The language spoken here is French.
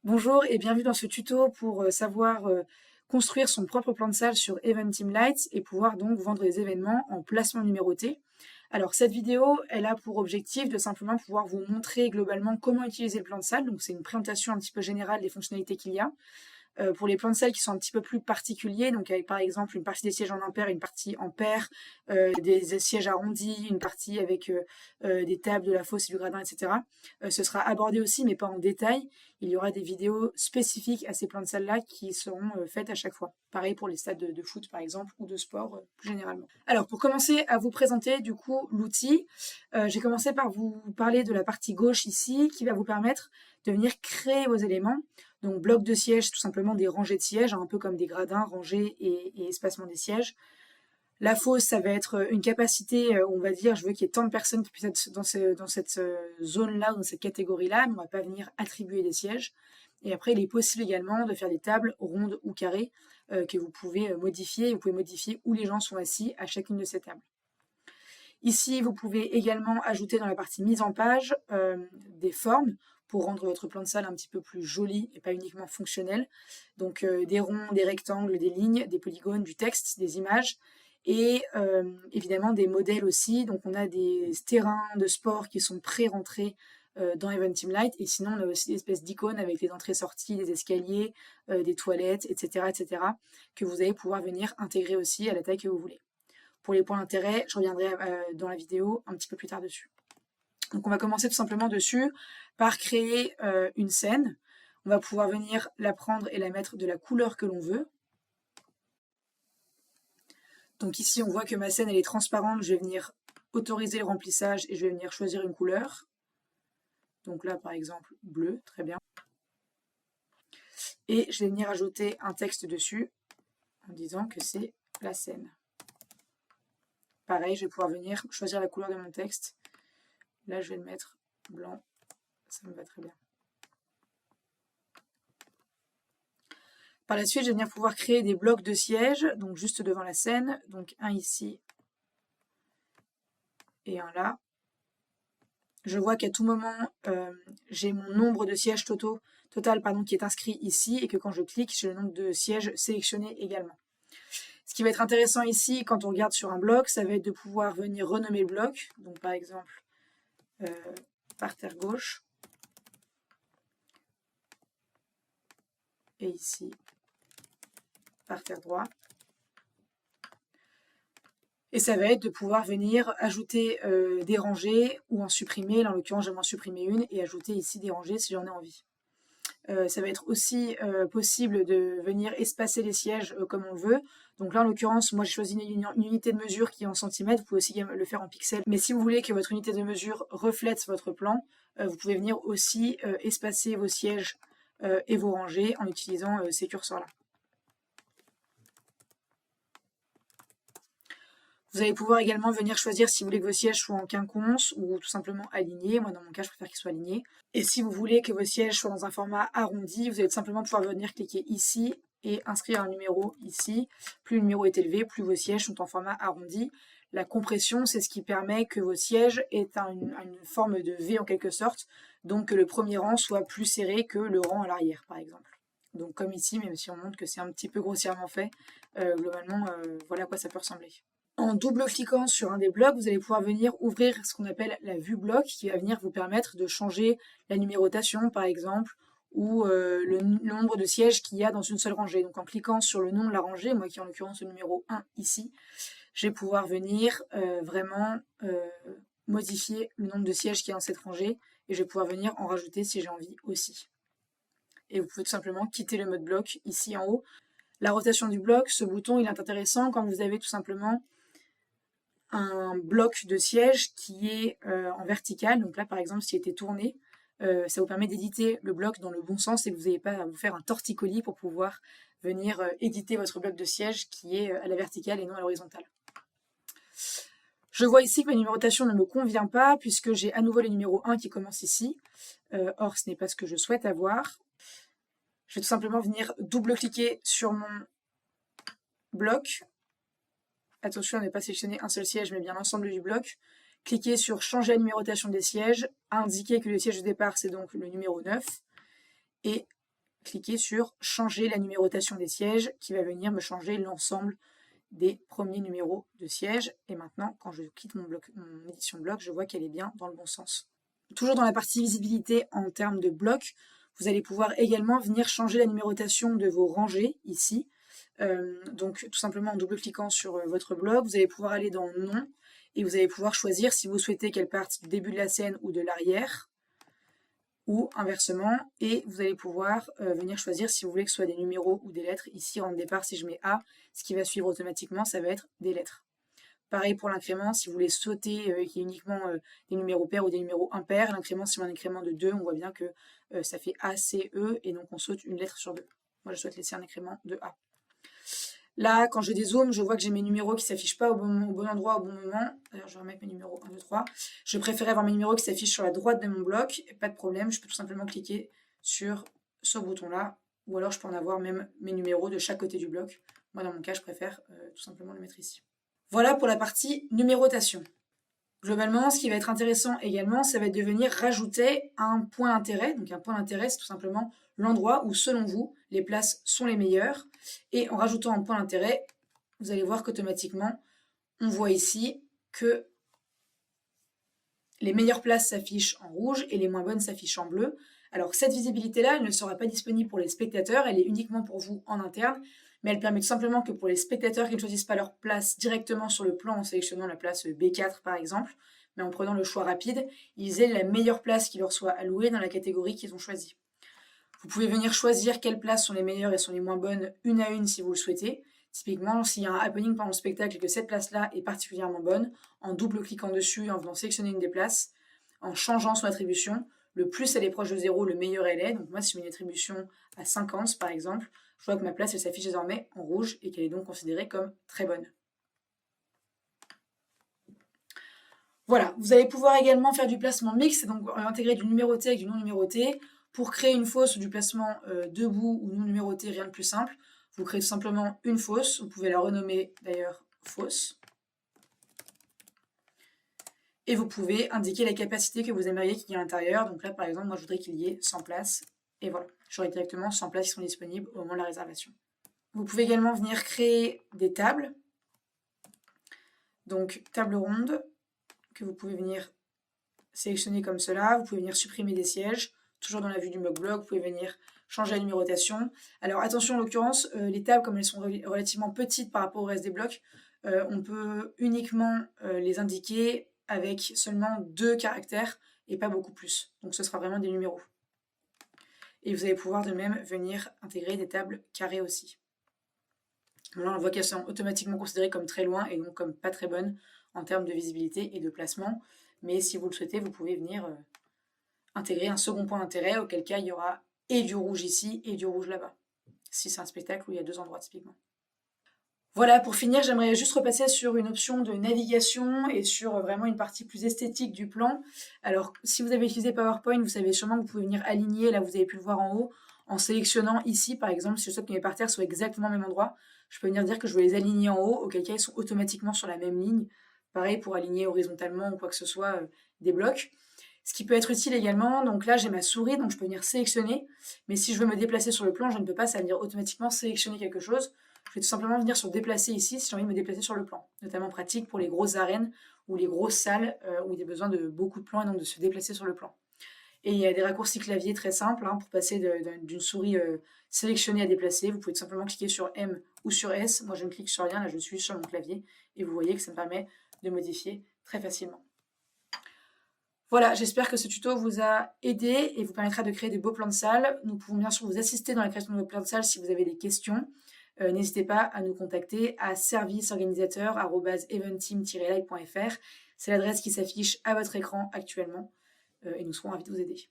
Bonjour et bienvenue dans ce tuto pour savoir construire son propre plan de salle sur Eventim-Lights et pouvoir donc vendre les événements en placement numéroté. Alors cette vidéo, elle a pour objectif de simplement pouvoir vous montrer globalement comment utiliser le plan de salle. Donc c'est une présentation un petit peu générale des fonctionnalités qu'il y a. Pour les plans de salle qui sont un petit peu plus particuliers, donc avec par exemple une partie des sièges en impair, une partie en pair, des sièges arrondis, une partie avec des tables, de la fosse et du gradin, etc. Ce sera abordé aussi, mais pas en détail. Il y aura des vidéos spécifiques à ces plans de salle-là qui seront faites à chaque fois. Pareil pour les stades de foot par exemple, ou de sport plus généralement. Alors pour commencer à vous présenter du coup l'outil, j'ai commencé par vous parler de la partie gauche ici, qui va vous permettre de venir créer vos éléments. Donc blocs de sièges, tout simplement des rangées de sièges, un peu comme des gradins, rangées et espacement des sièges. La fosse, ça va être une capacité, on va dire, je veux qu'il y ait tant de personnes qui puissent être dans cette zone-là, dans cette catégorie-là, mais on ne va pas venir attribuer des sièges. Et après, il est possible également de faire des tables rondes ou carrées que vous pouvez modifier. Vous pouvez modifier où les gens sont assis à chacune de ces tables. Ici, vous pouvez également ajouter dans la partie mise en page des formes pour rendre votre plan de salle un petit peu plus joli et pas uniquement fonctionnel. Donc des ronds, des rectangles, des lignes, des polygones, du texte, des images et évidemment des modèles aussi. Donc on a des terrains de sport qui sont pré-rentrés dans Eventim-Light et sinon on a aussi des espèces d'icônes avec les entrées-sorties, des escaliers, des toilettes, etc., que vous allez pouvoir venir intégrer aussi à la taille que vous voulez. Pour les points d'intérêt, je reviendrai dans la vidéo un petit peu plus tard dessus. Donc on va commencer tout simplement dessus par créer une scène. On va pouvoir venir la prendre et la mettre de la couleur que l'on veut. Donc ici on voit que ma scène elle est transparente, je vais venir autoriser le remplissage et je vais venir choisir une couleur. Donc là par exemple bleu, très bien. Et je vais venir ajouter un texte dessus en disant que c'est la scène. Pareil, je vais pouvoir venir choisir la couleur de mon texte. Là, je vais le mettre blanc. Ça me va très bien. Par la suite, je vais venir pouvoir créer des blocs de sièges, donc juste devant la scène. Donc un ici et un là. Je vois qu'à tout moment, j'ai mon nombre de sièges total qui est inscrit ici et que quand je clique, j'ai le nombre de sièges sélectionnés également. Ce qui va être intéressant ici, quand on regarde sur un bloc, ça va être de pouvoir venir renommer le bloc. Donc par exemple, parterre gauche. Et ici, parterre droit. Et ça va être de pouvoir venir ajouter des rangées ou en supprimer. Là, en l'occurrence, je vais m'en supprimer une et ajouter ici des rangées si j'en ai envie. Ça va être aussi possible de venir espacer les sièges comme on le veut. Donc là, en l'occurrence, moi j'ai choisi une unité de mesure qui est en centimètres. Vous pouvez aussi le faire en pixels. Mais si vous voulez que votre unité de mesure reflète votre plan, vous pouvez venir aussi espacer vos sièges et vos rangées en utilisant ces curseurs-là. Vous allez pouvoir également venir choisir si vous voulez que vos sièges soient en quinconce ou tout simplement alignés. Moi, dans mon cas, je préfère qu'ils soient alignés. Et si vous voulez que vos sièges soient dans un format arrondi, vous allez tout simplement pouvoir venir cliquer ici et inscrire un numéro ici. Plus le numéro est élevé, plus vos sièges sont en format arrondi. La compression, c'est ce qui permet que vos sièges aient une forme de V en quelque sorte, donc que le premier rang soit plus serré que le rang à l'arrière, par exemple. Donc comme ici, même si on montre que c'est un petit peu grossièrement fait, globalement, voilà à quoi ça peut ressembler. En double-cliquant sur un des blocs, vous allez pouvoir venir ouvrir ce qu'on appelle la vue bloc, qui va venir vous permettre de changer la numérotation, par exemple, ou le nombre de sièges qu'il y a dans une seule rangée. Donc en cliquant sur le nom de la rangée, moi qui ai en l'occurrence le numéro 1 ici, je vais pouvoir venir vraiment modifier le nombre de sièges qu'il y a dans cette rangée, et je vais pouvoir venir en rajouter si j'ai envie aussi. Et vous pouvez tout simplement quitter le mode bloc ici en haut. La rotation du bloc, ce bouton, il est intéressant quand vous avez tout simplement un bloc de siège qui est en vertical. Donc là, par exemple, s'il était tourné, ça vous permet d'éditer le bloc dans le bon sens et que vous n'avez pas à vous faire un torticolis pour pouvoir venir éditer votre bloc de siège qui est à la verticale et non à l'horizontale. Je vois ici que ma numérotation ne me convient pas puisque j'ai à nouveau le numéro 1 qui commence ici. Or, ce n'est pas ce que je souhaite avoir. Je vais tout simplement venir double-cliquer sur mon bloc. Attention à ne pas sélectionner un seul siège, mais bien l'ensemble du bloc. Cliquez sur changer la numérotation des sièges, indiquer que le siège de départ, c'est donc le numéro 9, et cliquer sur changer la numérotation des sièges qui va venir me changer l'ensemble des premiers numéros de sièges. Et maintenant, quand je quitte mon édition bloc, je vois qu'elle est bien dans le bon sens. Toujours dans la partie visibilité en termes de blocs, vous allez pouvoir également venir changer la numérotation de vos rangées ici. Donc tout simplement en double-cliquant sur votre bloc, vous allez pouvoir aller dans Nom et vous allez pouvoir choisir si vous souhaitez qu'elle parte du début de la scène ou de l'arrière, ou inversement, et vous allez pouvoir venir choisir si vous voulez que ce soit des numéros ou des lettres. Ici, en départ, si je mets A, ce qui va suivre automatiquement, ça va être des lettres. Pareil pour l'incrément, si vous voulez sauter qu'il y ait uniquement des numéros pairs ou des numéros impairs, l'incrément, si on a un incrément de 2, on voit bien que ça fait A, C, E, et donc on saute une lettre sur 2. Moi, je souhaite laisser un incrément de A. Là, quand je dézoome, je vois que j'ai mes numéros qui ne s'affichent pas au bon endroit au bon moment. Alors, je vais remettre mes numéros 1, 2, 3. Je préférais avoir mes numéros qui s'affichent sur la droite de mon bloc. Pas de problème, je peux tout simplement cliquer sur ce bouton-là. Ou alors, je peux en avoir même mes numéros de chaque côté du bloc. Moi, dans mon cas, je préfère tout simplement le mettre ici. Voilà pour la partie numérotation. Globalement, ce qui va être intéressant également, ça va être de venir rajouter un point d'intérêt. Donc un point d'intérêt, c'est tout simplement l'endroit où, selon vous, les places sont les meilleures. Et en rajoutant un point d'intérêt, vous allez voir qu'automatiquement, on voit ici que les meilleures places s'affichent en rouge et les moins bonnes s'affichent en bleu. Alors cette visibilité-là, elle ne sera pas disponible pour les spectateurs, elle est uniquement pour vous en interne, mais elle permet tout simplement que pour les spectateurs qui ne choisissent pas leur place directement sur le plan en sélectionnant la place B4 par exemple, mais en prenant le choix rapide, ils aient la meilleure place qui leur soit allouée dans la catégorie qu'ils ont choisie. Vous pouvez venir choisir quelles places sont les meilleures et sont les moins bonnes une à une si vous le souhaitez. Typiquement, s'il y a un happening pendant le spectacle et que cette place-là est particulièrement bonne, en double-cliquant dessus, en venant sélectionner une des places, en changeant son attribution, le plus elle est proche de 0, le meilleur elle est. Donc moi, si je mets une attribution à 50 par exemple, je vois que ma place elle s'affiche désormais en rouge et qu'elle est donc considérée comme très bonne. Voilà, vous allez pouvoir également faire du placement mixte, donc intégrer du numéroté avec du non numéroté. Pour créer une fosse ou du placement debout ou non numéroté, rien de plus simple. Vous créez tout simplement une fosse, vous pouvez la renommer d'ailleurs fosse. Et vous pouvez indiquer la capacité que vous aimeriez qu'il y ait à l'intérieur. Donc là, par exemple, moi, je voudrais qu'il y ait 100 places. Et voilà, j'aurai directement 100 places qui sont disponibles au moment de la réservation. Vous pouvez également venir créer des tables. Donc, table ronde, que vous pouvez venir sélectionner comme cela. Vous pouvez venir supprimer des sièges. Toujours dans la vue du bloc, vous pouvez venir changer la numérotation. Alors attention, en l'occurrence, les tables, comme elles sont relativement petites par rapport au reste des blocs, on peut uniquement les indiquer avec seulement 2 caractères et pas beaucoup plus. Donc ce sera vraiment des numéros. Et vous allez pouvoir de même venir intégrer des tables carrées aussi. Là, on voit qu'elles sont automatiquement considérées comme très loin et donc comme pas très bonnes en termes de visibilité et de placement. Mais si vous le souhaitez, vous pouvez venir intégrer un second point d'intérêt, auquel cas il y aura et du rouge ici et du rouge là-bas. Si c'est un spectacle où il y a 2 endroits typiquement. Voilà, pour finir, j'aimerais juste repasser sur une option de navigation et sur vraiment une partie plus esthétique du plan. Alors, si vous avez utilisé PowerPoint, vous savez sûrement que vous pouvez venir aligner, là vous avez pu le voir en haut, en sélectionnant ici, par exemple, si je souhaite que mes parterres soient exactement au même endroit, je peux venir dire que je veux les aligner en haut, auquel cas ils sont automatiquement sur la même ligne. Pareil pour aligner horizontalement ou quoi que ce soit des blocs. Ce qui peut être utile également, donc là j'ai ma souris, donc je peux venir sélectionner, mais si je veux me déplacer sur le plan, je ne peux pas, ça va venir automatiquement sélectionner quelque chose. Je vais tout simplement venir sur déplacer ici si j'ai envie de me déplacer sur le plan. Notamment pratique pour les grosses arènes ou les grosses salles où il y a besoin de beaucoup de plans et donc de se déplacer sur le plan. Et il y a des raccourcis clavier très simples pour passer d'une souris sélectionnée à déplacer. Vous pouvez tout simplement cliquer sur M ou sur S. Moi je ne clique sur rien, là je suis sur mon clavier et vous voyez que ça me permet de modifier très facilement. Voilà, j'espère que ce tuto vous a aidé et vous permettra de créer de beaux plans de salle. Nous pouvons bien sûr vous assister dans la création de vos plans de salle si vous avez des questions. N'hésitez pas à nous contacter à serviceorganisateur@eventeam-live.fr. C'est l'adresse qui s'affiche à votre écran actuellement et nous serons ravis de vous aider.